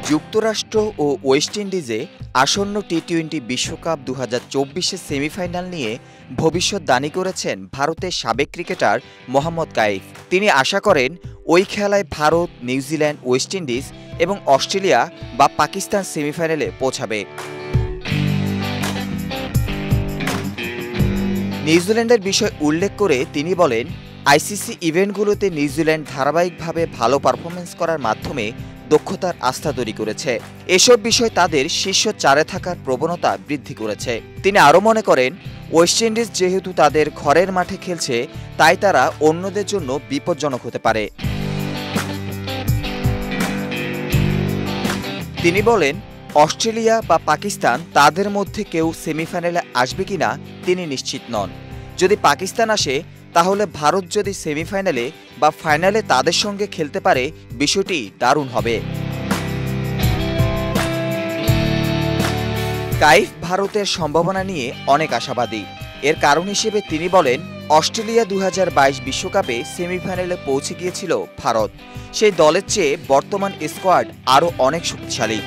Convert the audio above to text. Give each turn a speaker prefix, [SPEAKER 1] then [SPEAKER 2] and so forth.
[SPEAKER 1] যুক্তরাষ্ট্র ও ওয়েস্ট ইন্ডিজে আসন্ন টি-20 বিশ্বকাপ 2024-এর সেমিফাইনাল নিয়ে ভবিষ্যদ্বাণী করেছেন ভারতের সাবেক ক্রিকেটার মোহাম্মদ কাইফ। তিনি আশা করেন ওই খেলায় ভারত, নিউজিল্যান্ড, ওয়েস্ট ইন্ডিজ এবং অস্ট্রেলিয়া বা পাকিস্তান সেমিফাইনালে পৌঁছাবে। নিউজিল্যান্ডের বিষয় উল্লেখ করে তিনি বলেন, আইসিসি ইভেন্টগুলোতে নিউজিল্যান্ড ধারাবাহিকভাবে ভালো পারফরমেন্স করার মাধ্যমে দক্ষতার আস্থা তৈরি করেছে। এসব বিষয় তাদের শীর্ষ 4-এ থাকার প্রবণতা বৃদ্ধি করেছে। তিনি আরও মনে করেন, ওয়েস্ট ইন্ডিজ যেহেতু তাদের ঘরের মাঠে খেলছে, তাই তারা অন্যদের জন্য বিপজ্জনক হতে পারে। তিনি বলেন, অস্ট্রেলিয়া বা পাকিস্তান তাদের মধ্যে কেউ সেমিফাইনালে আসবে কিনা তিনি নিশ্চিত নন। যদি পাকিস্তান আসে, তাহলে ভারত যদি সেমিফাইনালে বা ফাইনালে তাদের সঙ্গে খেলতে পারে, বিষয়টি দারুণ হবে। কাইফ ভারতের সম্ভাবনা নিয়ে অনেক আশাবাদী। এর কারণ হিসেবে তিনি বলেন, অস্ট্রেলিয়া 2022 বিশ্বকাপে সেমিফাইনালে পৌঁছে গিয়েছিল ভারত। সেই দলের চেয়ে বর্তমান স্কোয়াড আরও অনেক শক্তিশালী।